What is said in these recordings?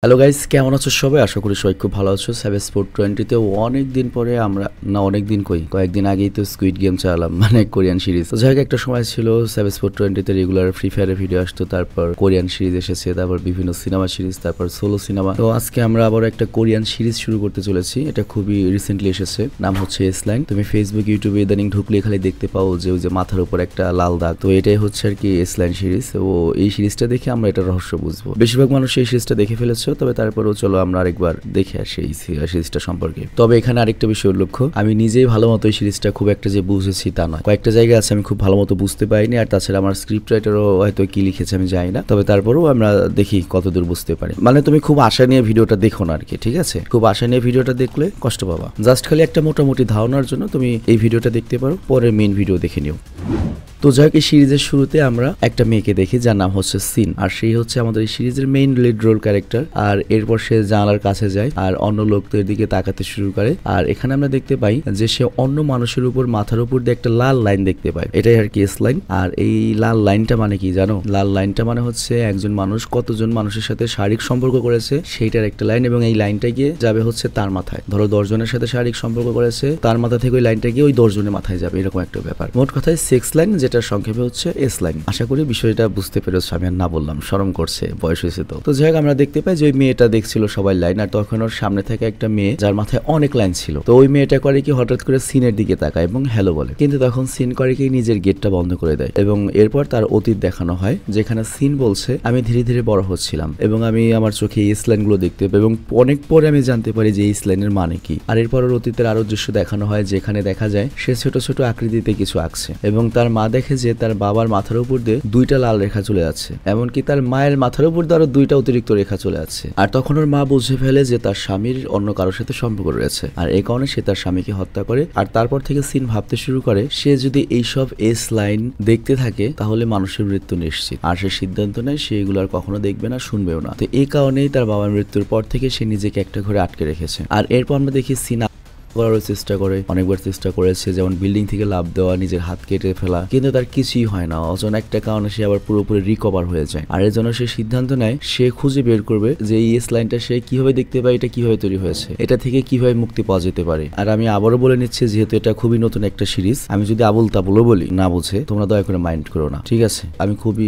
Hello guys, কেমন আছো সবাই? আশা করি সবাই খুব ভালো আছো। সাইবারস্পোর্ট 20-তে অনেক দিন পরে আমরা অনেক দিন কয়েকদিন আগেই তো স্কুইড গেম চালাম, মানে কোরিয়ান সিরিজ। তো যাই হোক, একটা সময় ছিল সাইবারস্পোর্ট 20-তে রেগুলার ফ্রি ফায়ারের ভিডিও আসতো, তারপর কোরিয়ান সিরিজ এসেছে, তারপর বিভিন্ন সিনেমা সিরিজ, তারপর সোলো সিনেমা। তো আজকে আমরা আবার একটা কোরিয়ান সিরিজ শুরু করতে চলেছি। এটা খুবই রিসেন্টলি এসেছে, নাম হচ্ছে এসলাইন। তুমি ফেসবুক, ইউটিউবে ইদানিং ঢুকলে খালি দেখতে পাও যে ওই যে মাথার উপর একটা লাল দাগ। তো এটাই হচ্ছে আর কি এসলাইন সিরিজ। ও এই সিরিজটা দেখে আমরা এটা রহস্য বুঝবো। বেশিরভাগ মানুষ এই সিরিজটা দেখে ফেলেছে, তবে তারপরেও চলো আমরা আরেকবার দেখে আসি এই সিরিজটা সম্পর্কে। তবে এখানে আরেকটা বিষয় উল্লেখ্য, আমি নিজেই ভালো মতো এই সিরিজটা খুব একটা যে বুঝেছি তা নয়। কয়েকটা জায়গায় আছে আমি খুব ভালো মতো বুঝতে পারিনি, আর তাছাড়া আমার স্ক্রিপ্ট রাইটারও হয়তো কি লিখেছে আমি জানি না। তবে তারপরেও আমরা দেখি কতদূর বুঝতে পারি। মানে তুমি খুব আশা নিয়ে ভিডিওটা দেখো না আর কি, ঠিক আছে? খুব আশা নিয়ে ভিডিওটা দেখলে কষ্ট পাবা। জাস্ট খালি একটা মোটামুটি ধারণার জন্য তুমি এই ভিডিওটা দেখতে পারো, পরে মেইন ভিডিও দেখে নিও। তো যাই হোক, এই সিরিজের শুরুতে আমরা একটা মেয়েকে দেখি যার নাম হচ্ছে সিন, আর সেই হচ্ছে আমাদের এই সিরিজের মেইন লিড রোল ক্যারেক্টার। আর এরপর সে জানালার কাছে যায় আর অন্য লোকদের দিকে তাকাতে শুরু করে। আর এখানে আমরা দেখতে পাই যে সে অন্য মানুষের উপর মাথার উপর দিয়ে একটা লাল লাইন দেখতে পায়, এটাই আর কি এস লাইন। আর এই লাল লাইনটা মানে কি জানো? লাল লাইনটা মানে হচ্ছে একজন মানুষ কতজন মানুষের সাথে শারীরিক সম্পর্ক করেছে সেইটার একটা লাইন, এবং এই লাইনটা গিয়ে যাবে হচ্ছে তার মাথায়। ধরো 10 জনের সাথে শারীরিক সম্পর্ক করেছে, তার মাথা থেকে ওই লাইনটা গিয়ে ওই 10 জনের মাথায় যাবে, এরকম একটা ব্যাপার। মোট কথায় সেক্স লাইন, যেটা সংক্ষেপে হচ্ছে এস লাইন। আশা করি বিষয়টা বুঝতে পেরেছো। আমি আর না বললাম, শরম করছে, বয়স হয়েছে তো। তো যাই হোক, আমরা দেখতে পাই যে ওই মেয়েটা দেখছিল সবাই লাইন, আর তখন ওর সামনে থেকে একটা মেয়ে যার মাথায় অনেক লাইন ছিল। তো ওই মেয়েটা করে কি, হঠাৎ করে সিনের দিকে তাকায় এবং হ্যালো বলে, কিন্তু তখন সিন করে কি নিজের গেটটা বন্ধ করে দেয়। এবং এরপর তার অতীত দেখানো হয়, যেখানে সিন বলছে আমি ধীরে ধীরে বড় হচ্ছিলাম এবং আমি আমার চোখে এই লাইন গুলো দেখতে পাই, এবং অনেক পরে আমি জানতে পারি যে এই লাইনের মানে কি। আর এরপর ওর অতীতের আরো দৃশ্য দেখানো হয়, যেখানে দেখা যায় সে ছোট ছোট আকৃতিতে কিছু আঁকছে, এবং তার মা দেখে যে তার বাবার মাথার উপর দিয়ে 2টা লাল রেখা চলে যাচ্ছে, এমনকি তার মায়ের মাথার উপর দিয়ে আরো 2টা অতিরিক্ত রেখা চলে যাচ্ছে। আর তখন ওর মা বুঝে ফেলে যে তার স্বামীর অন্য কারোর সাথে সম্পর্ক রয়েছে, আর এই কারণে সে তার স্বামীকে হত্যা করে। আর তারপর থেকে সিন ভাবতে শুরু করে সে যদি এইসব এস লাইন দেখতে থাকে তাহলে মানুষের মৃত্যু নিশ্চিত, আর সে সিদ্ধান্ত নেয় সে এগুলো আর কখনো দেখবে না, শুনবেও না। তো এই কারণেই তার বাবার মৃত্যুর পর থেকে সে নিজেকে একটা ঘরে আটকে রেখেছে। আর এরপর আমরা দেখি সিন করার চেষ্টা করে, অনেকবার চেষ্টা করেছে, যেমন বিল্ডিং থেকে লাফ দেওয়া, নিজের হাত কেটে ফেলা, কিন্তু তার কিছুই হয় না। অজন একটা কারণে সে আবার পুরোপুরি রিকভার হয়ে যায়। আর এর জন্য সে সিদ্ধান্ত নেয় সে খুঁজে বের করবে যে এই এস লাইনটা সে কিভাবে দেখতে পায়, এটা কিভাবে তৈরি হয়েছে, এটা থেকে কিভাবে মুক্তি পাওয়া যেতে পারে। আর আমি আবারও বলে নিচ্ছি, যেহেতু এটা খুবই নতুন একটা সিরিজ, আমি যদি আবুল তাবুলও বলি না বুঝে তোমরা দয়া করে মাইন্ড করো না, ঠিক আছে? আমি খুবই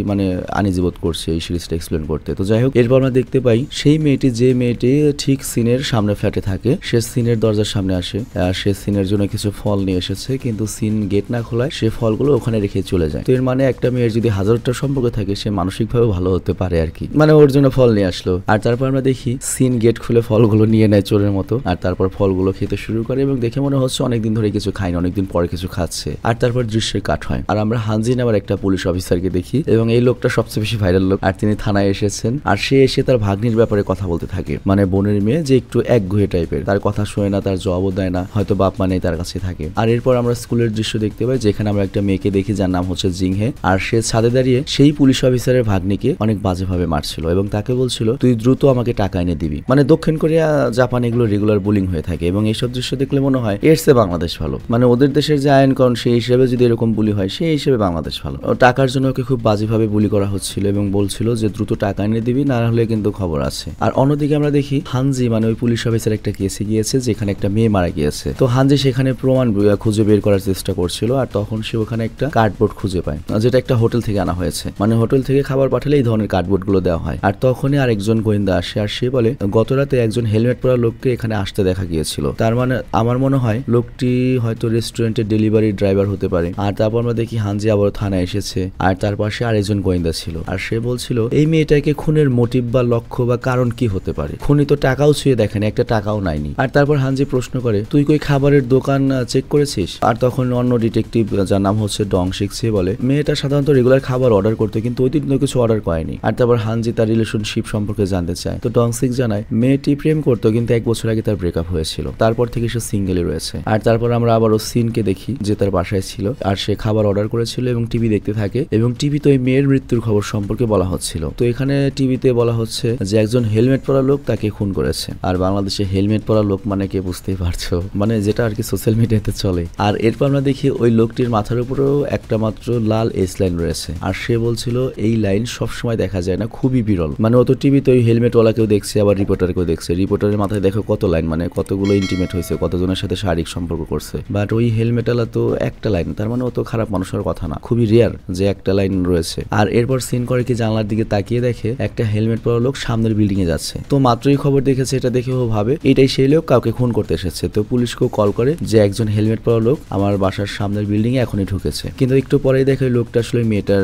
আনইজি বোধ করছি এই সিরিজটা এক্সপ্লেন করতে। তো যাই হোক, এরপর আমরা দেখতে পাই সেই মেয়েটি, যে মেয়েটি ঠিক সিনের সামনে ফ্ল্যাটে থাকে, সে সিনের দরজার সামনে আসে। সে সিনের জন্য কিছু ফল নিয়ে এসেছে, কিন্তু সিন গেট না খোলায় সে ফলগুলো ওখানে রেখে চলে যায়। তো এর মানে একটা মেয়ের যদি 1000টা সম্পর্ক থাকে, সে মানসিকভাবে ভালো হতে পারে আর কি, ওর জন্য ফল নিয়ে আসলো। আর তারপর আমরা দেখি সিন গেট খুলে ফলগুলো নিয়ে নেয় চোরের মতো, আর তারপর ফলগুলো খেতে শুরু করে, এবং দেখে মনে হচ্ছে অনেকদিন ধরে কিছু খায়নি, অনেকদিন পরে কিছু খাচ্ছে। আর তারপর দৃশ্যের কাট হয়, আর আমরা হানজিন আবার একটা পুলিশ অফিসারকে দেখি, এবং এই লোকটা সবচেয়ে বেশি ভাইরাল লোক। আর তিনি থানায় এসেছেন, আর সে এসে তার ভাগ্নির ব্যাপারে কথা বলতে থাকে, বোনের মেয়ে যে একটু একগুঁয়ে টাইপের, তার কথা শোনে না, তার জবাবও দেয় না, হয়তো বাপ নেই তার কাছে থাকে। আর এরপর আমরা স্কুলের দৃশ্য দেখতে পাই, যেখানে আমরা একটা মেয়েকে দেখি যার নাম হচ্ছে জিংহে, আর সে ছাদে দাঁড়িয়ে সেই পুলিশ অফিসারের ভাগ্নিকে অনেক বাজেভাবে মারছিল, এবং তাকে বলছিল তুই দ্রুত আমাকে টাকা এনে দিবি। দক্ষিণ কোরিয়া, জাপান এগুলো রেগুলার বুলিং হয়ে থাকে, এবং এইসব দৃশ্য দেখলে মনে হয় এর চেয়ে বাংলাদেশ ভালো। ওদের দেশের যে আইন কানুন সেই হিসেবে যদি এরকম বুলি হয়, সেই হিসেবে বাংলাদেশ ভালো। টাকার জন্য ওকে খুব বাজেভাবে বুলি করা হচ্ছিল, এবং বলছিল যে দ্রুত টাকা এনে দিবি, না হলে কিন্তু খবর আছে। আর অন্যদিকে আমরা দেখি হানজি, ওই পুলিশ অফিসার একটা কেসে গিয়েছে যেখানে একটা মেয়ে মারা গিয়েছে। তো হানজি সেখানে প্রমাণ খুঁজে বের করার চেষ্টা করছিল, আর তখন সে ওখানে একটা কার্ডবোর্ড খুঁজে পায়, যেটা একটা হোটেল থেকে আনা হয়েছে। হোটেল থেকে খাবার পাঠালে এই ধরনের কার্ডবোর্ড গুলো দেওয়া হয়। আর তখনই আরেকজন গোয়েন্দা আসে, আর সে বলে গত রাতে একজন হেলমেট পরা লোককে এখানে আসতে দেখা গিয়েছিল। তার আমার মনে হয় লোকটি হয়তো রেস্টুরেন্টের ডেলিভারি ড্রাইভার হতে পারে। আর তারপর আমরা দেখি হানজি আবার থানায় এসেছে, আর তার পাশে আরেকজন গোয়েন্দা ছিল, আর সে বলছিল এই মেয়েটাকে খুনের মোটিভ বা লক্ষ্য বা কারণ কি হতে পারে। খুনি তো টাকাও ছুঁয়ে দেখেন, একটা টাকাও নাইনি। আর তারপর হানজি প্রশ্ন করে তুই কই খাবারের দোকান চেক করেছিস? আর তখন অন্য ডিটেকটিভ যার নাম হচ্ছে ডং শিখছে বলে মেয়েটা সাধারণত রেগুলার খাবার অর্ডার করতো, কিন্তু ওই দিন কিছু অর্ডার করেনি। আর তারপর হানজি তার রিলেশনশিপ সম্পর্কে জানতে চায়। তো ডং শিখ জানায় মেয়েটি প্রেম করতো, কিন্তু 1 বছর আগে তার ব্রেকআপ হয়েছিল, তারপর থেকে সে সিঙ্গেলই রয়েছে। আর তারপর আমরা আবারও সিনকে দেখি যে তার বাসায় ছিল, আর সে খাবার অর্ডার করেছিল এবং টিভি দেখতে থাকে, এবং টিভিতে ওই মেয়ের মৃত্যুর খবর সম্পর্কে বলা হচ্ছিল। তো এখানে টিভিতে বলা হচ্ছে যে একজন হেলমেট পরা লোক তাকে খুন করেছে। আর বাংলাদেশে হেলমেট পরা লোক মানে কে বুঝতেই পারছো, করছো, মানে যেটা আর কি সোশ্যাল মিডিয়াতে চলে। আর এরপর আমরা দেখি ওই লোকটির মাথার উপরেও একটা মাত্র লাল এস লাইন রয়েছে, আর সে বলছিল এই লাইন সবসময় দেখা যায় না, খুবই বিরল। মানে ও তো টিভিতে ওই হেলমেটওয়ালাকেও দেখছে, আবার রিপোর্টারকেও দেখছে, রিপোর্টারের মাথায় দেখো কত লাইন, মানে কতগুলো ইন্টিমেট হয়েছে, কতজনের সাথে শারীরিক সম্পর্ক করছে। বাট ওই হেলমেটওয়ালা তো একটা লাইন, তার মানে ও তো খারাপ মানুষের কথা না, খুবই রেয়ার যে একটা লাইন রয়েছে। আর এরপর সিন করে কি জানলার দিকে তাকিয়ে দেখে একটা হেলমেট পরা লোক সামনের বিল্ডিং এ যাচ্ছে। তো মাত্রই খবর দেখেছে, এটা দেখে ও ভাবে এটাই সেই লোক, কাউকে খুন করতে এসেছে। তো পুলিশকেও কল করে যে একজন হেলমেট পরা লোক আমার বাসার সামনের বিল্ডিং এ এখনই ঢুকেছে। কিন্তু একটু পরেই দেখে লোকটা আসলে মেয়েটার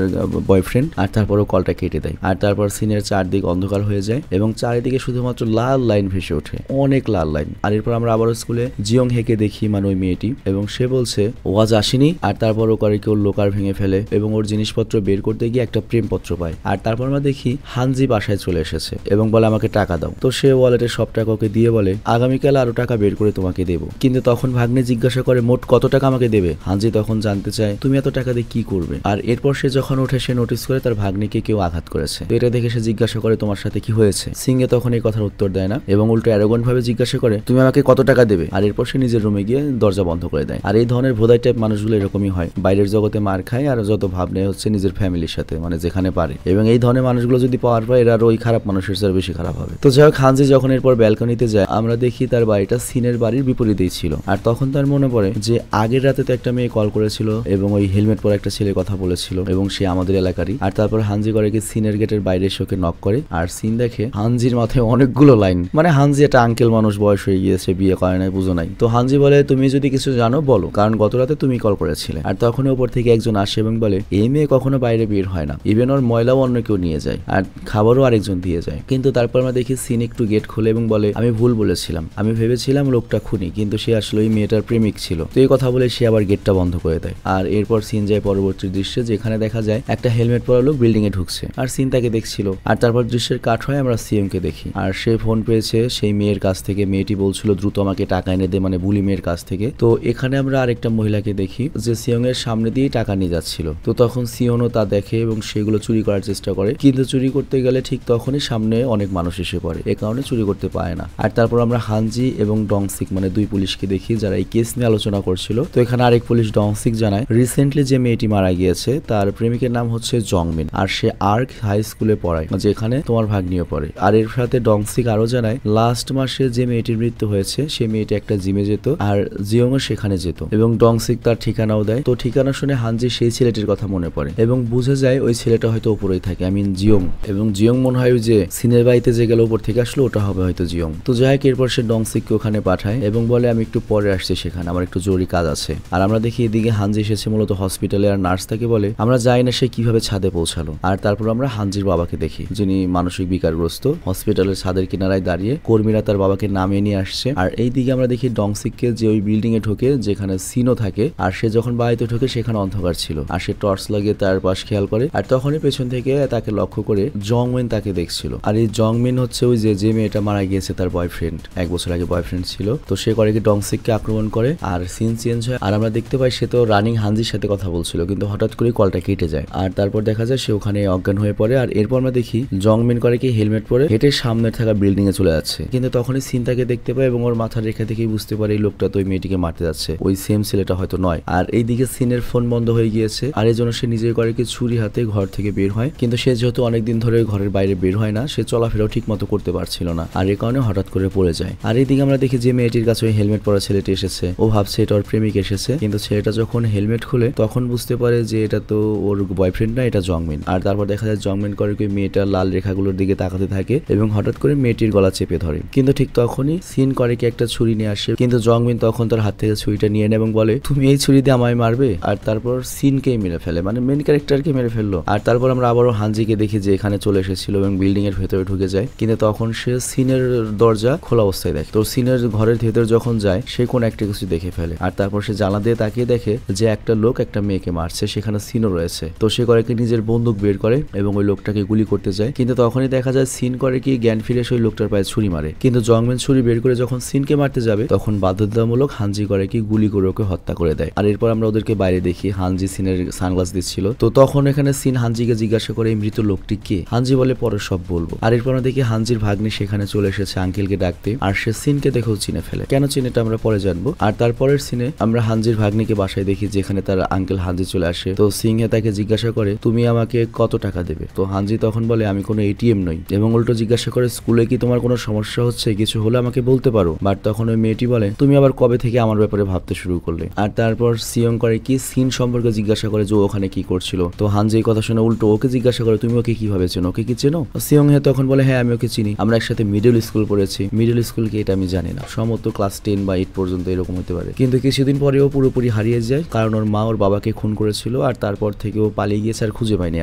বয়ফ্রেন্ড, আর তারপরও কলটা কেটে দেয়। আর তারপর সিনের চারদিক অন্ধকার হয়ে যায় এবং চারিদিকে শুধুমাত্র লাল লাইন ভেসে ওঠে, অনেক লাল লাইন। আর এরপর আমরা আবারও স্কুলে জিয়ং হেকে দেখি, মানে ওই মেয়েটি, এবং সে বলছে ও আজ আসেনি। আর তারপর ও করে কেউ লোকার ভেঙে ফেলে এবং ওর জিনিসপত্র বের করতে গিয়ে একটা প্রেমপত্র পায়। আর তারপর আমরা দেখি হানজি বাসায় চলে এসেছে এবং বলে আমাকে টাকা দাও। তো সে ওয়ালেটে সব টাকা ওকে দিয়ে বলে আগামীকাল আরো টাকা বের করে তোমাকে দেবো। কিন্তু তখন ভাগ্নে জিজ্ঞাসা করে মোট কত টাকা আমাকে দেবে। হানজি তখন জানতে চায় তুমি এত টাকা দিয়ে কি করবে। আর এরপর সে যখন ওঠে সে নোটিস করে তার ভাগ্নিকে কেউ আঘাত করেছে। তো এটা দেখে সে জিজ্ঞাসা করে তোমার সাথে কি হয়েছে। সিংহে তখন এই কথার উত্তর দেয় না এবং উল্টো অ্যারোগেন্ট ভাবে জিজ্ঞাসা করে তুমি আমাকে কত টাকা দেবে। আর এরপর সে নিজের রুমে গিয়ে দরজা বন্ধ করে দেয়। আর এই ধরনের ভোদাই টাইপ মানুষগুলো এরকমই হয়, বাইরের জগতে মার খায় আর যত ভাব নেয় হচ্ছে নিজের ফ্যামিলির সাথে, মানে যেখানে পারে। এবং এই ধরনের মানুষগুলো যদি পাওয়ার পায় এরা আরো ওই খারাপ মানুষের চেয়ে বেশি খারাপ হবে। তো যাই হোক, হানজি যখন এরপর ব্যালকনিতে যায় আমরা দেখি তার বাড়িটা সিনের বাড়ির বিপরীতেই ছিল। আর তখন তার মনে পড়ে যে আগের রাতে তো একটা মেয়ে কল করেছিল এবং ওই হেলমেট পরা একটা ছেলে কথা বলেছিল এবং সে আমাদের এলাকারই। আর তারপর হানজি করে কি সিনের গেটের বাইরে এসে ওকে নক করে। আর সিন দেখে হানজির মাথায় অনেকগুলো লাইন, মানে হানজি একটা আঙ্কেল মানুষ, বয়স হয়ে গিয়েছে, বিয়ে করে নাই, বুঝো নাই। তো হানজি বলে তুমি যদি কিছু জানো বলো, কারণ গত রাতে তুমি কল করেছিলে। আর তখন উপর থেকে একজন আসে এবং বলে এই মেয়ে কখনো বাইরে বের হয় না, ইভেন ওর ময়লাও অন্য কেউ নিয়ে যায় আর খাবারও আরেকজন দিয়ে যায়। কিন্তু তারপর আমরা দেখি সিন একটু গেট খোলে এবং বলে আমি ভুল বলেছিলাম, আমি ভেবেছিলাম লোকটা খুনি, কিন্তু সে আসলে ওই মেয়েটার প্রেমিক ছিল। তো এই কথা বলে সে আবার গেটটা বন্ধ করে দেয়। আর এরপর সিন যায় পরবর্তী দৃশ্যে, যেখানে দেখা যায় একটা হেলমেট পরা লোক বিল্ডিং এ ঢুকছে আর সিন তাকে দেখছিল। আর তারপর দৃশ্যের কাট হয় আমরা সিএম কে দেখি। আর সে ফোন পেয়েছে সেই মেয়ের কাছ থেকে, মেয়েটি বলছিল দ্রুত আমাকে টাকা এনে দে, মানে বুলি মেয়ের কাছ থেকে। তো এখানে আমরা আরেকটা মহিলাকে দেখি যে সিয়ং এর সামনে দিয়ে টাকা নিয়ে যাচ্ছিল। তো তখন সিয়নও তা দেখে এবং সেগুলো চুরি করার চেষ্টা করে, কিন্তু চুরি করতে গেলে ঠিক তখনই সামনে অনেক মানুষ এসে পড়ে, এ কারণে চুরি করতে পারে না। আর তারপর আমরা হানজি এবং ডংসিক মানে দুই পুলিশকে দেখি যারা এই কেস নিয়ে আলোচনা করছিল। তো এখানে আরেক পুলিশ ডংসিক জানায় রিসেন্টলি যে মেয়েটি মারা গিয়েছে তার প্রেমিকের নাম হচ্ছে জংমিন, আর সে আর্ক হাই স্কুলে পড়ায় যেখানে তোমার ভাগ্নিও পড়ে। আর এর সাথে ডংসিক আরো জানায় লাস্ট মাসে যে মেয়েটির মৃত্যু হয়েছে সে মেয়েটি একটা জিমে যেত আর জিয়ংও সেখানে যেত, এবং ডংসিক তার ঠিকানাও দেয়। তো ঠিকানা শুনে হানজি সেই ছেলেটির কথা মনে পড়ে এবং বুঝে যায় ওই ছেলেটা হয়তো উপরেই থাকে, আই মিন জিয়ং। এবং জিয়ং মনে হয় যে সিনের বাড়িতে যে গেল উপর থেকে আসলো ওটা হবে হয়তো জিয়ং। তো যাই হোক, এরপর সে ডংসিককে ওখানে পাঠায় এবং বলে আমি একটু পরে আসছি, সেখানে আমার একটু জরুরি কাজ আছে। আর আমরা দেখি এদিকে হানজি এসেছে মূলত হসপিটালে, আর নার্স তাকে বলে আমরা যাই না সে কিভাবে ছাদে পৌঁছালো। আর তারপর আমরা হানজির বাবাকে দেখি যিনি মানসিক বিকারগ্রস্ত, হসপিটালের ছাদের কিনারায় দাঁড়িয়ে কর্মীরা তার বাবাকে নামিয়ে নিয়ে আসছে। আর এই দিকে আমরা দেখি ডংসিককে যে ওই বিল্ডিং এ ঢোকে যেখানে সিনও থাকে, আর সে যখন বাড়িতে ঢোকে সেখানে অন্ধকার ছিল আর সে টর্চ লাগিয়ে তার পাশ খেয়াল করে। আর তখনই পেছন থেকে তাকে লক্ষ্য করে জংমিন তাকে দেখছিল। আর এই জংমিন হচ্ছে ওই যে মেয়েটা মারা গিয়েছে তার বয়ফ্রেন্ড, 1 বছর আগে বয়ফ্রেন্ড ছিল। তো সে করে কি ডংসিককে আক্রমণ করে আর সিন চেঞ্জ হয়। আর আমরা দেখতে পাই সে তো রানিং হানজির সাথে কথা বলছিল, কিন্তু হঠাৎ করে কলটা কেটে যায়। আর তারপর দেখা যায় সে ওখানে অজ্ঞান হয়ে পড়ে। আর এরপর আমরা দেখি জংমিন করে কি হেলমেট পরে হেঁটে সামনে থাকা বিল্ডিং এ চলে যাচ্ছে, কিন্তু তখনই সিন তাকে দেখতে পায় এবং ওর মাথার রেখা দেখেই বুঝতে পারে এই লোকটা তো ওই মেয়েটিকে মারতে যাচ্ছে, ওই সেম ছেলেটা হয়তো নয়। আর এইদিকে সিনের ফোন বন্ধ হয়ে গিয়েছে, আর এই জন্য সে নিজের করে কি ছুরি হাতে ঘর থেকে বের হয়, কিন্তু সে যেহেতু অনেকদিন ধরে ঘরের বাইরে বের হয় না, সে চলাফেরাও ঠিক মতো করতে পারছিল না, আর এই কারণে হঠাৎ করে পড়ে যায়। আর এইদিকে আমরা দেখি যে মেয়েটির কাছে ওই হেলমেট পরা ছেলেটি এসেছে, ও ভাবছে এটা ওর প্রেমিক এসেছে, কিন্তু ছেলেটা যখন হেলমেট খুলে তখন বুঝতে পারে যে এটা তো ওর বয়ফ্রেন্ড না, এটা জংমিন। আর তারপর দেখা যায় জংমিন করে কি মেয়েটা লাল রেখাগুলোর দিকে তাকাতে থাকে এবং হঠাৎ করে মেয়েটির গলা চেপে ধরে, কিন্তু ঠিক তখনই সিন করে কি একটা ছুরি নিয়ে আসে, কিন্তু জংমিন তখন তার হাত থেকে ছুরিটা নিয়ে নেয় এবং বলে তুমি এই ছুরি দিয়ে আমায় মারবে। আর তারপর সিনকেই মেরে ফেলে, মানে মেন ক্যারেক্টারকে মেরে ফেললো। আর তারপর আমরা আবারও হানজিকে দেখি যে এখানে চলে এসেছিল এবং বিল্ডিং এর ভেতরে ঢুকে যায়, কিন্তু তখন সে সিনের দরজা খোলা অবস্থায় দেখে। তো সিনের ঘরের ভেতর যখন যায় সে কোন একটা কিছু দেখে ফেলে, আর তারপর সে জানলা দিয়ে তাকিয়ে দেখে যে একটা লোক একটা মেয়েকে মারছে, সেখানে সিনও রয়েছে। তো সে করে কি নিজের বন্দুক বের করে এবং ওই লোকটাকে গুলি করতে যায়, কিন্তু তখনই দেখা যায় সিন করে কি জ্ঞান ফিরে ওই লোকটার পায়ে ছুরি মারে, কিন্তু জংমিন ছুরি বের করে যখন সিনকে মারতে যাবে তখন বাধ্যতামূলক হানজি করে কি গুলি করে ওকে হত্যা করে দেয়। আর এরপর আমরা ওদেরকে বাইরে দেখি, হানজি সিনের সানগ্লাস দিচ্ছিল। তো তখন এখানে সিন হানজিকে জিজ্ঞাসা করে এই মৃত লোকটি কে। হানজি বলে পরে সব বলবো। আর এরপর আমরা দেখি হানজির ভাগ্নি সেখানে চলে এসেছে আঙ্কেলকে ডাকতে, আর সে সিনকে দেখেও চিনে ফেলে। কেন চেনে এটা আমরা পরে জানবো। আর তারপরের সিনে আমরা হানজির ভাগ্নিকে বাসায় দেখি, যেখানে তার আঙ্কেল হানজি চলে আসে। তো সিংহে তাকে জিজ্ঞাসা করে তুমি আমাকে কত টাকা দেবে। তো হানজি তখন বলে আমি কোনো এটিএম নই, এবং উল্টো জিজ্ঞাসা করে স্কুলে কি তোমার কোনো সমস্যা হচ্ছে, কিছু হলে আমাকে বলতে পারো। বাট তখন ওই মেয়েটি বলে তুমি আবার কবে থেকে আমার ব্যাপারে ভাবতে শুরু করলে। আর তারপর সিয়ং করে কি সিন সম্পর্কে জিজ্ঞাসা করে যে ওখানে কি করছিল। তো হানজি এই কথা শুনে উল্টো ওকে জিজ্ঞাসা করে তুমি ওকে কিভাবে চেনো, ওকে কি চেনো। সিয়ং হে তখন বলে হ্যাঁ আমি ওকে চিনি, আমরা একসাথে মিডল স্কুল পড়েছি। মিডল স্কুল কি এটা আমি জানি না, সম্ভবত ক্লাস 10 বা 8 পর্যন্ত এরকম হতে পারে। কিন্তু কিছুদিন পরেও পুরোপুরি হারিয়ে যায়, কারণ ওর মা ওর বাবাকে খুন করেছিল, আর তারপর থেকে ও পালিয়ে গিয়েছে, আর খুঁজে পাইনি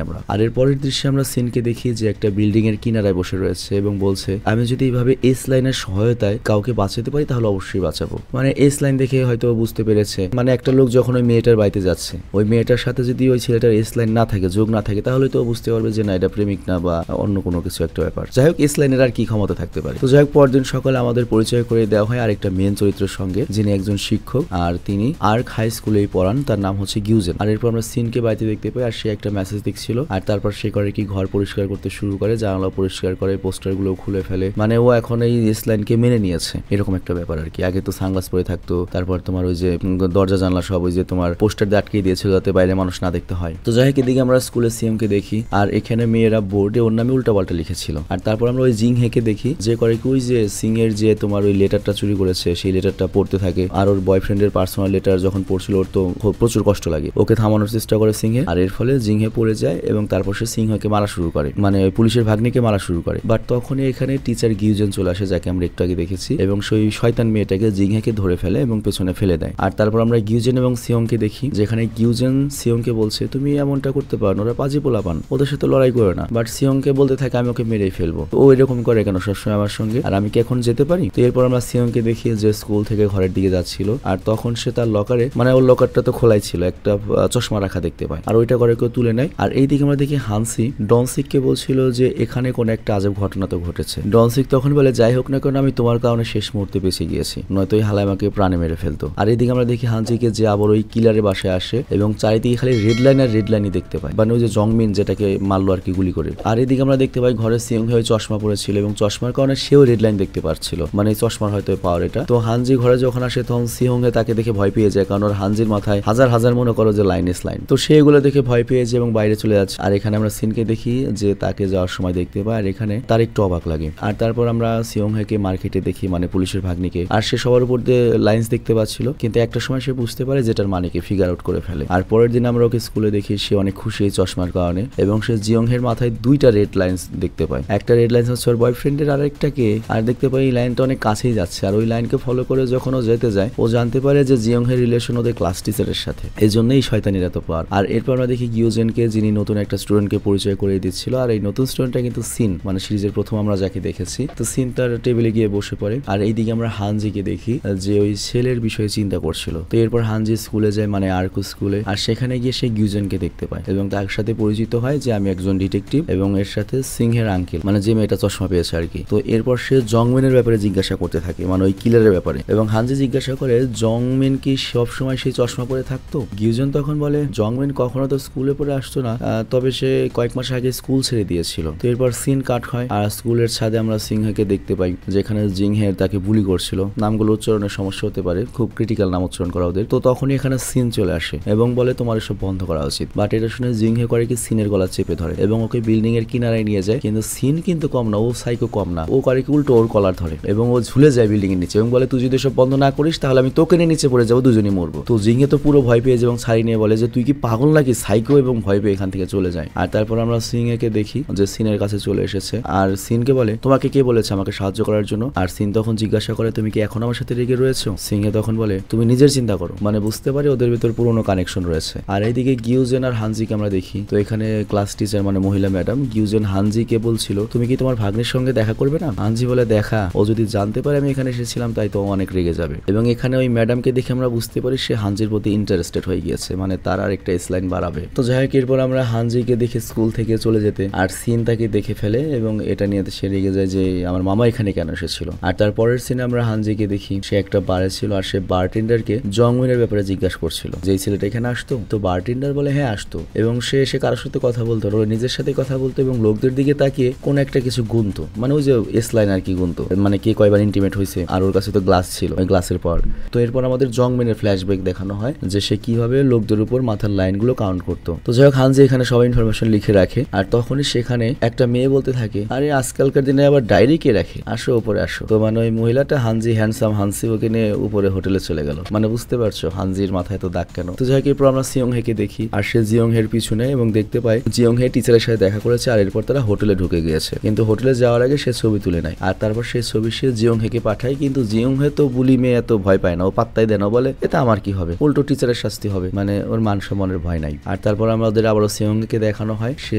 আমরা। আর এর পরের দৃশ্যে আমরা সিনকে দেখি যে একটা বিল্ডিং এর কিনারায় বসে রয়েছে এবং বলছে আমি যদি এইভাবে এস লাইনের সহায়তায় কাউকে বাঁচাতে পারি তাহলে অবশ্যই বাঁচাবো। মানে এস লাইন দেখে হয়তো বুঝতে পেরেছে, মানে একটা লোক যখন ওই মেয়েটার বাড়িতে যাচ্ছে, ওই মেয়েটার সাথে যদি ওই ছেলেটার এস লাইন না থাকে, যোগ না থাকে, তাহলে তো বুঝতে পারবে যে না এটা প্রেমিক না বা অন্য কোনো কিছু একটা ব্যাপার। যাই হোক, এস লাইনের আর কি ক্ষমতা থাকতে পারে। তো যাই হোক, পরদিন সকালে আমাদের পরিচয় করে দেওয়া হয় আরেকটা মেন চরিত্রের সঙ্গে, যিনি একজন শিক্ষক, আর তিনি আর্ক হাই স্কুলেই পড়ান। তার নাম হচ্ছে গিউজেন। আর এরপর আমরা সিনকে বাড়িতে দেখতে পাই, আর সে একটা মেসেজ দেখছিল, আর তারপর সে করে কি ঘর পরিষ্কার করতে শুরু করে, জানালা পরিষ্কার করে, পোস্টার গুলো খুলে ফেলে। মানে ও এখন এই এস লাইনকে মেনে নিয়েছে, এরকম একটা ব্যাপার আর কি। আগে তো সানগ্লাস পরে থাকতো, তারপর তোমার ওই যে দরজা জানলা সব ওই যে তোমার পোস্টার দিয়ে আটকে দিয়েছিল যাতে বাইরে মানুষ না দেখতে হয়। তো যাই হোক, এদিকে আমরা স্কুলে সিএম কে দেখি, আর এখানে মেয়েরা বোর্ডে ওর নামে উল্টাপাল্টা লিখেছিল। আর তারপর আমরা ওই জিং হেকে দেখি, যে করে কি ওই যে সিং এর যে তোমার ওই লেটারটা চুরি করেছে, সেই লেটারটা পড়তে থাকে। আর ওর বয়ফ্রেন্ডের পার্সোনাল লেটার যখন পড়ছিল, ওর তো প্রচুর কষ্ট লাগে, ওকে থামানোর চেষ্টা করে সিংহে। আর এর ফলে জিংহে পড়ে যায় এবং তারপর সে সিংহকে মারা শুরু করে, মানে পুলিশের ভাগ্নিকে মারা শুরু করে। বাট তখনই এখানে টিচার গিউজেন চলে আসে, যাকে আমরা একটু আগে দেখেছি, এবং সেই শয়তান মেয়েটাকে জিংহেকে ধরে ফেলে এবং পেছনে ফেলে দেয়। আর তারপর আমরা গিউজেন এবং সিয়ংকে দেখি, যেখানে গিউজেন সিয়ংকে বলছে তুমি এমনটা করতে পারো, ওরা পাজি পোলাপান, ওদের সাথে লড়াই করো না। বাট সিয়ংকে বলতে থাকে আমি ওকে মেরেই ফেলবো, ও এরকম করে কেন সবসময় আমার সঙ্গে, আর আমি কি এখন যেতে পারি। তো এরপর আমরা সিয়ংকে দেখি যে স্কুল থেকে ঘরের দিকে যাচ্ছিল, আর তখন সে তার লকারে, মানে ওর লকারটা তো খোলাই ছিল, একটা চশমা রাখা দেখতে পায়, আর ওইটা করে কেউ তুলে নেয়। আর এইদিকে আমরা দেখি হানসি ডনসিককে বলছিল যে এখানে কোন একটা আজব ঘটনা তো ঘটেছে। ডনসিক তখন বলে যাই হোক না কেন আমি তোমার কারণে শেষ মুহূর্তে বেঁচে গিয়েছি, নয়তো এই হালায় আমাকে প্রাণে মেরে ফেলতো। আর এইদিকে আমরা দেখি হানসিকে যে আবার ওই কিলারের বাসায় আসে এবং চারিদিকে খালি রেড লাইন আর রেড লাইনই দেখতে পায়, মানে ওই যে জংমিন যেটাকে মারলো আর কি গুলি করে। আর এদিকে আমরা দেখতে পাই ঘরে সিয়ং হয়ে চশমা পরেছিল এবং চশমার কারণে সেও রেড লাইন দেখতে পাচ্ছিল, মানে চশমার হয়তো পাওয়ার এটা। তো হানজি ঘরে যখন আসে তখন সিয়ং তাকে দেখে ভয় পেয়ে যায়, কারণ ওর হানজির মাথায় হাজার হাজার মনে করো যে লাইনেস লাইন। তো সে এগুলো দেখে ভয় পেয়ে যায় এবং বাইরে চলে যাচ্ছে। আর এখানে আমরা সিনকে দেখি যে তাকে যাওয়ার সময় দেখতে পাই, আর এখানে তার একটু অবাক লাগে। আর তারপর আমরা সিয়ং হেকে মার্কেটে দেখি, মানে পুলিশের ভাগ্নিকে, আর সে সবার উপর দিয়ে লাইন্স দেখতে পাচ্ছিল, কিন্তু একটা সময় সে বুঝতে পারে যেটার মানেকে ফিগার আউট করে ফেলে। আর পরের দিন আমরা ওকে স্কুলে দেখি, সে অনেক খুশি এই চশমার কারণে, এবং সে জিয়ং হের মাথায় দুইটা রেড লাইন্স দেখতে পায়। একটা রেড লাইন্স হচ্ছে ওর বয়ফ্রেন্ডের, আর একটাকে আর দেখতে পাই এই লাইনটা অনেক কাছেই যাচ্ছে। আর ওই লাইনকে ফলো করে যখন ও যেতে যায়, ও জানতে পারে যে জিয়ং হের রিলেশন ওদের ক্লাস টিচারের সাথে, এই জন্যই শয়তানির এত পাওয়ার। আর এরপর আমরা দেখি গিউজেনকে, যিনি নতুন একটা স্টুডেন্টকে পরিচয় করে দিচ্ছিল, আর এই নতুন স্টুডেন্টটা কিন্তু সিন, মানে সিরিজের প্রথম আমরা যাকে দেখেছি। তো সিন তার টেবিলে গিয়ে বসে পড়ে। আর এইদিকে আমরা হানজিকে দেখি যে ওই ছেলের বিষয়ে চিন্তা করছিল। তো এরপর হানজি স্কুলে যায়, মানে আর্কু স্কুলে, আর সেখানে গিয়ে সে গিউজেনকে দেখতে পায় এবং তার সাথে পরিচিত হয় যে আমি একজন ডিটেকটিভ, এবং এর সাথে সিংহের আঙ্কেল, মানে যে মেয়েটা চশমা পেয়েছে আর কি। তো এরপর সে জংমিনের ব্যাপারে জিজ্ঞাসা করতে থাকে, মানে ওই কিলারের ব্যাপারে, এবং হানজি জিজ্ঞাসা করে জংমিন কি সব সময় সেই চশমা পরে থাকতো। গিউজেন তখন বলে জংমিন কখনো তো স্কুলে পড়ে আসতো না, তবে সে কয়েক মাস আগে স্কুল ছেড়ে দিয়েছিল। তো এরপর সিন কাট হয়, আর স্কুলের ছাদে আমরা সিংহেকে দেখতে পাই, যেখানে জিংহে তাকে বুলি করছিল। নামগুলো উচ্চারণের সমস্যা হতে পারে, খুব ক্রিটিক্যাল নাম উচ্চারণ করা ওদের। তো তখনই এখানে সিন চলে আসে এবং বলে তোমার এসব বন্ধ করা উচিত। বাট এটা শুনে জিংহে করে কি সিনের গলা চেপে ধরে এবং ওকে বিল্ডিং এর কিনারায় নিয়ে যায়। কিন্তু সিন কিন্তু কম না, ও সাইকো কম না, ও করে কি উল্টো ওর কলার ধরে এবং ও ঝুলে যায় বিল্ডিং এর নিচে এবং বলে তুই যদি এসব বন্ধ না করিস তাহলে আমি তোকে নিয়ে নিচে পড়ে যাবো, দুজনই মরবো। তো জিংহে তো পুরো ভয় পেয়ে যায় এবং ছাড়ি নিয়ে বলে যে তুই কি পাগল নাকি, সাইকো, এবং ভয় পেয়ে এখান থেকে চলে যায়। আর তারপর আমরা সিংহেকে দেখি যে সিনের কাছে চলে এসেছে, আর সিনকে বলে তোমাকে কে বলেছে আমাকে সাহায্য করার জন্য। আর সিন তখন জিজ্ঞাসা করে তুমি কি এখন আমার সাথে রেগে রয়েছো। সিংহে তখন বলে তুমি নিজের চিন্তা করো, মানে বুঝতে পারি ওদের ভিতর পুরোনো কানেকশন রয়েছে। আর এইদিকে গিউজেন আর হানজিকে আমরা দেখি। তো এখানে ক্লাস টিচার, মানে মহিলা ম্যাডাম, গিউজেন হানজিকে বলছিল তুমি কি তোমার ভাগ্নের সঙ্গে দেখা করবে না। হানজি বলে দেখা, ও যদি জানতে পারে আমি এখানে এসেছিলাম তাই তো অনেক রেগে যাবে। এবং এখানে ওই ম্যাডামকে দেখে আমরা বুঝতে পারি সে হানজির প্রতি ইন্টারেস্টেড হয়ে গিয়েছে, মানে তার আর একটা স্লাইন বাড়াবে। তো যাই হোক, এরপর আমরা হানজিকে দেখে স্কুল থেকে চলে যেতে, আর সিন তাকে দেখে ফেলে এবং এটা নিয়ে সে রেগে যায় যে আমার মামা এখানে কেন এসেছিল। আর তারপরের সিনে আমরা হানজিকে দেখি সে একটা বারে ছিল, আর সে বারটেন্ডারকে জংমিনের ব্যাপারে জিজ্ঞাসা করছিল যে এই ছেলেটা এখানে আসতো। তো বারটেন্ডার বলে হ্যাঁ আসতো, এবং সে কারোর সাথে কথা বলতো, নিজের সাথে কথা বলতো এবং লোকদের দিকে তাকিয়ে কোন একটা কিছু গুনতো, মানে ওই যে এস লাইন আর কি গুনতো, মানে কে কয়বার ইন্টিমেট হয়েছে আর ওর কাছে কাছে তো গ্লাস ছিল, ওই গ্লাসের পর। তো এরপর আমাদের জংমিনের ফ্ল্যাশব্যাক দেখানো হয় যে সে কিভাবে লোকদের উপর মাথার লাইনগুলো কাউন্ট করতো। তো যাই হোক হানজি এখানে সবাই ইনফরমেশন লিখে রাখে, আর তখনই সেখানে একটা মেয়ে বলতে থাকে, আরে আজকালকার দিনে আবার ডায়েরি কে রাখে, আসো উপরে আসো। তো মানে ওই মহিলাটা হানজি হ্যান্ডসাম হানসি ওকে নিয়ে উপরে হোটেলে চলে গেল। মানে বুঝতে পারছো হানজির মাথায় তো দাগ কেন। তো যাই হোক এরপর আমরা সিয়ং হেকে দেখি, আর সে জিয়ং হের পিছনে এবং দেখতে পাই জিয়ং হে টিচারের সাথে দেখা করেছে, আর এরপর তারা হোটেলে ঢুকে গিয়েছে। কিন্তু হোটেলে যাওয়ার আগে সে ছবি তুলে নেয়, আর তারপর সেই ছবি সে জিয়ং হেকে পাঠায়। কিন্তু জিয়ং হে তো বুলি মেয়ে এত ভয় পায় না, ও পাত্তাই দেয় না, বলে এটা আমার কি হবে, উল্টো টিচারের শাস্তি হবে, মানে ওর মান সম্মানের ভয় নাই। আর তারপর আমাদের আবারও সিয়ং হেকে দেখানো হয়, সে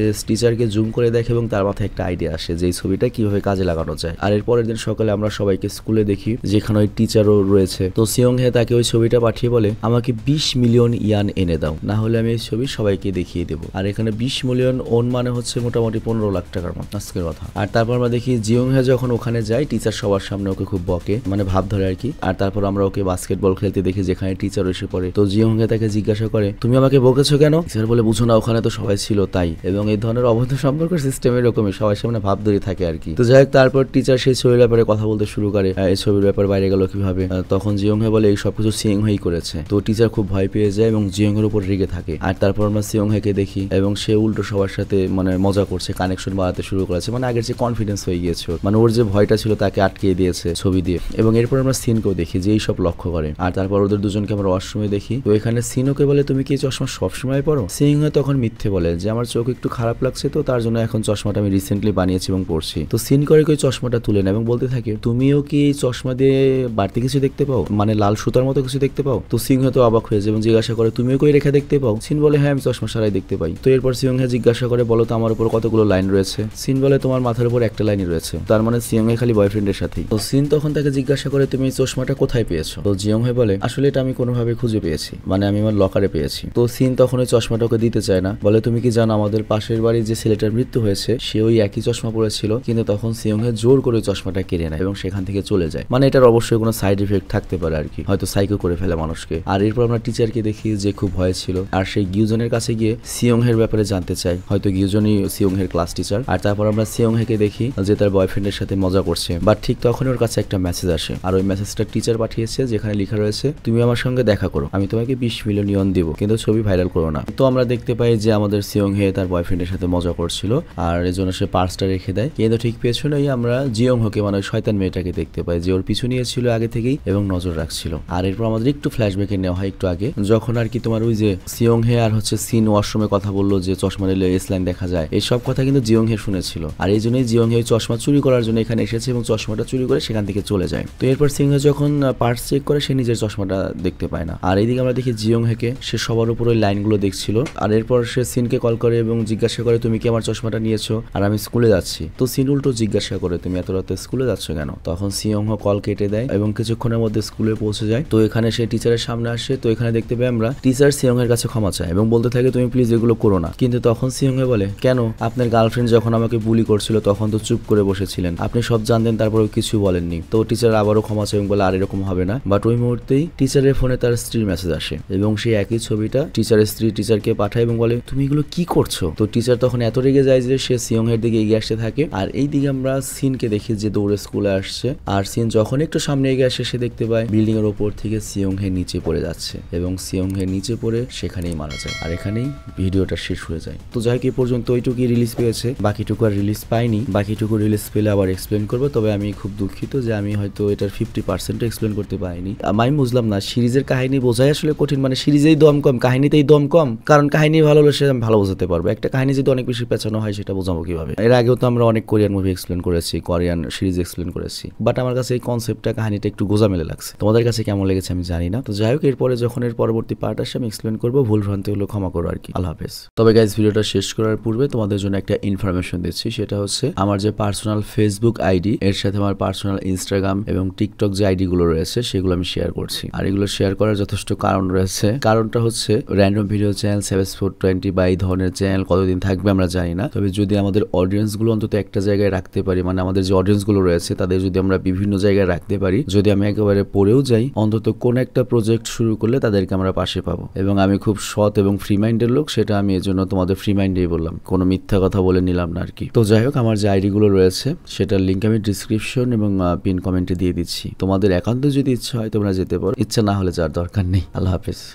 টিচারকে জুম করে দেখে এবং তার মাথায় একটা আইডিয়া আসে যে এই ছবিটা কিভাবে কাজে লাগানো যায়। আর এর পরের দিন সকালে আমরা সবাইকে স্কুলে দেখি যেখানে ওই টিচারও রয়েছে। তো সিয়ং হে তাকে ওই ছবিটা পাঠিয়ে বলে, আমাকে 20 মিলিয়ন ইয়ান এনে দাও, না হলে আমি এই ছবি সবাইকে দেখিয়ে দেবো। আর এখানে 20 মিলিয়ন ওন মানে হচ্ছে মোটামুটি 15 লাখ টাকার মতো আজকের কথা। আর তারপর আমরা দেখি জিয়ং হে যখন ওখানে যায় টিচার সবার সামনে ওকে খুব বকে, মানে ভাব ধরে আর কি। আর তারপর আমরা ওকে বাস্কেটবল খেলতে দেখি যেখানে টিচার এসে পড়ে। তো জিয়ং হে তাকে জিজ্ঞাসা করে, তুমি আমাকে বকেছো কেন? টিচার বলে, বুঝো না ওখানে তো সবাই ছিল তাই। এবং এই ধরনের অবৈধ সম্পর্কের সিস্টেম এরকমই, সবার সামনে ভাব ধরে থাকে আর কি। তো যাই হোক তারপর টিচার সেই ছবির ব্যাপারে কথা বলতে শুরু করে, এই ছবির ব্যাপারে বাইরে গেল কিভাবে। তখন জিয়ং হে বলে এই সবকিছু সিয়ং হেই করেছে। তো টিচার খুব ভয় পেয়ে যায় এবং জিয়ং এর উপর রেগে থাকে। আর তারপর আমরা সিয়ং হেকে দেখি এবং সে উল্টো সবার সাথে মানে মজা করছে, কানেকশন বাড়াতে শুরু করেছে, মানে আগের যে কনফিডেন্স হয়ে গিয়েছে, মানে ওর যে ভয়টা ছিল তাকে আটকে দিয়েছে ছবি দিয়ে। এবং এরপর আমরা সিনকেও দেখি যে এই সব লক্ষ্য করে। আর তারপর ওদের দুজনকে আমরা ওয়াশরুমে দেখি। তো এখানে সিনকে বলে, তুমি কি চশমা সবসময় পরো? সিং তখন মিথ্যে বলে যে আমার চোখ একটু খারাপ লাগছে, তো তার জন্য এখন চশমাটা আমি রিসেন্টলি বানিয়েছি এবং পরছি। তো সিন করে ওই চশমাটা তুলে নেয় এবং বলতে থাকে, তুমিও কি এই চশমা দিয়ে বাড়তি কিছু দেখতে পাও, মানে লাল সুতার মতো কিছু দেখতে পাও? তো সিং তো অবাক হয়ে যায় এবং জিজ্ঞাসা করে, তুমিও কই রেখা দেখতে পাও? সিন বলে, হ্যাঁ আমি চশমা সারাই দেখতে পাই। তো এরপর সিং জিজ্ঞাসা করে, বলো তো আমার উপর কতগুলো লাইন রয়েছে? সিন বলে, তোমার মাথার উপর একটা লাইনই রয়েছে। তার মানে সিং খালি বয়ফ্রেন্ডের সাথেই। তো সিন তখন তাকে জিজ্ঞাসা করে, তুমি এই চশমাটা কোথায় পেয়েছো? তো জিয়ং হে বলে, আসলে এটা আমি কোনোভাবে খুঁজে পেয়েছি, মানে আমি আমার লকারে পেয়েছি। তো সিন তখন ওই চশমাটা ওকে দিতে চায় না, বলে তুমি কি জানো আমাদের পাশের বাড়ির যে ছেলেটার মৃত্যু হয়েছে সে ওই একই চশমা পরেছিল। কিন্তু তখন সিয়ং হে জোর করে চশমাটা কেড়ে নেয় এবং সেখান থেকে চলে যায়। মানে এটার অবশ্যই কোনো সাইড ইফেক্ট থাকতে পারে আর কি, হয়তো সাইকো করে ফেলে মানুষকে। আর এরপর আমরা টিচারকে দেখি যে খুব ভয় ছিল, আর সেই গিউজনের কাছে গিয়ে সিয়ং হের ব্যাপারে জানতে চাই, হয়তো গিউজনই সিয়ং হের ক্লাস টিচার। আর তারপর আমরা সিয়ং হেকে দেখি যে তার বয়ফ্রেন্ডের সাথে মজা করছে, বাট ঠিক তখনই ওর কাছে একটা মেসেজ আসে, আর ওই মেসেজটা টিচার পাঠিয়েছে যেখানে লেখা রয়েছে, তুমি আমার সঙ্গে দেখা করো, আমি তোমাকে 20 মিলিয়ন ইয়ন দিব, কিন্তু ছবি ভাইরাল করো না। তো আমরা দেখতে পাই যে আমাদের সিয়ং হে তার বয়ফ্রেন্ডের সাথে মজা করছিল, আর এর জন্য সে পার্সটা রেখে দেয়। কিন্তু ঠিক পেছনেই আমরা জিয়ং হোকে, মানে শয়তান মেয়েটাকে দেখতে পাই যে ওর পিছু নিয়েছিল আগে থেকেই এবং নজর রাখছিল। আর এরপর আমাদের একটু ফ্ল্যাশব্যাকে নেওয়া হয় একটু আগে, যখন আর কি তোমার ওই যে সিয়ং হে আর হচ্ছে সিন ওয়াশরুমে কথা বললো যে চশমা নিলে এস লাইন দেখা যায়, এই সব কথা কিন্তু জিয়ং হে শুনেছিল। আর এই জন্যই জিয়ং হে চশমা চুরি করার জন্য এখানে এসেছে এবং চশমাটা চুরি করে সেখান থেকে চলে যায়। তো এরপর সিং হে যখন পার্স চেক করে সে নিজের চশমাটা দেখতে পায় না। আর এইদিকে আমরা দেখি জিয়ং হেকে, সে সবার উপর ওই লাইনগুলো দেখছিল। আর এরপর সে সিনকে কল করে এবং জিজ্ঞাসা করে, তুমি কি আমার চশমাটা নিয়েছো? আর আমি স্কুলে যাচ্ছি। তো সিন উল্টো জিজ্ঞাসা করে, তুমি এত রাতে স্কুলে যাচ্ছ কেন? তখন সিয়ং হ কল কেটে দেয় এবং কিছুক্ষণের মধ্যে স্কুলে পৌঁছে যায়। তো এখানে সে টিচারের সামনে আসে। তো এখানে দেখতে পাই আমরা টিচার সিয়ং এর কাছে ক্ষমা চায় এবং বলতে থাকে, তুমি প্লিজ এগুলো করো না। কিন্তু তখন সিয়ং হে বলে, কেন? আপনার গার্লফ্রেন্ড যখন আমাকে বুলি করছিল তখন তো চুপ করে বসেছিলেন, আপনি সব জানতেন তারপরেও কিছু বলেননি। তো টিচার আবারও ক্ষমা চায় এবং বলে, আর এরকম হবে না। বাট ওই মুহূর্তেই টিচারের ফোনে তার স্ত্রীর মেসেজ আসে এবং সেই একই ছবিটা টিচারের স্ত্রী টিচারকে পাঠায় এবং বলে, তুমি এগুলো কি করছো? তো টিচার তখন এত রেগে যায় যে সে সিয়ং এর দিকে এগিয়ে আসতে থাকে। আর এই দিকে আমরা সিনকে দেখি যে দৌড়ে স্কুলে আসছে। আর সিন যখন একটু সামনে এগিয়ে আসে সে দেখতে পায় বিল্ডিং এর উপর থেকে সিয়ং হে নিচে পড়ে যাচ্ছে এবং সিয়ং হে নিচে পড়ে সেখানেই মারা যায়। আর এখানেই ভিডিওটা শেষ হয়ে যায়। তো যাই হোক এই পর্যন্ত ওইটুকুই রিলিজ পেয়েছে, বাকিটুকু আর রিলিজ পাইনি। বাকিটুকু রিলিজ পেলে আবার এক্সপ্লেন করবো। তবে আমি খুব দুঃখিত যে আমি হয়তো এটার 50% এক্সপ্লেন করতে পারিনি। আমি বুঝলাম না, সিরিজের কাহিনী বোঝাই আসলে কঠিন, মানে সিরিজেই দম কম, কাহিনীতেই দম কম। কারণ কাহিনী ভালো হলে সে আমি ভালো বোঝাতে পারবো, একটা কাহিনী যদি অনেক বেশি পেছানো হয় সেটা বোঝাবো কিভাবে? এর আগেও তো আমরা অনেক কোরিয়ান মুভি এক্সপ্লেন করেছি, কোরিয়ান সিরিজ এক্সপ্লেন করেছি, বাট আমার কাছে এই কনসেপ্টটা কাহিনীটা একটু গোজামেলে লাগছে। তোমাদের কাছে কেমন লেগেছে আমি জানি না। তো যাই হোক এরপরে যখন এর পরবর্তী পার্ট আসে আমি এক্সপ্লেন করবো, ভুল ভ্রান্তি হলো ক্ষমা করো আর কি। আল্লাহ হাফেজ। তবে গাইজ ভিডিওটা শেষ করার পূর্বে তোমাদের জন্য একটা ইনফরমেশন দিচ্ছি, সেটা হচ্ছে আমার যে পার্সোনাল ফেসবুক আইডি এর সাথে আমার পার্সোনাল ইনস্টাগ্রাম এবং টিকটক যে আইডি গুলো রয়েছে সেগুলো আমি শেয়ার করছি। আর এগুলো শেয়ার করার যথেষ্ট কারণ রয়েছে। কারণটা হচ্ছে র্যান্ডম ভিডিও চ্যানেল 7/420 বা এই ধরনের চ্যানেল কতদিন থাকবে আমরা জানি না। তবে যদি আমাদের অডিয়েন্স গুলো অন্তত একটা জায়গায় রাখতে পারি, মানে আমাদের যে অডিয়েন্স গুলো রয়েছে তাদের যদি আমরা বিভিন্ন জায়গায় রাখতে পারি, যদি আমি একেবারে পড়েও যাই, অন্তত কোন একটা প্রজেক্ট শুরু করলে তাদেরকে আমরা পাশে পাবো। এবং আমি খুব সৎ এবং ফ্রি মাইন্ডের লোক, সেটা আমি এর জন্য তোমাদের ফ্রি মাইন্ডেই বললাম, কোনো মিথ্যা কথা বলে নিলাম না আর কি। তো যাই হোক আমার যে আইডি গুলো রয়েছে সেটার লিঙ্ক আমি ডিসক্রিপশন এবং পিন কমেন্টে দিয়ে দিয়ে দিচ্ছি। তোমাদের একান্ত যদি ইচ্ছা হয় তোমরা যেতে পারো, ইচ্ছা না হলে যাওয়ার দরকার নেই। আল্লাহ হাফেজ।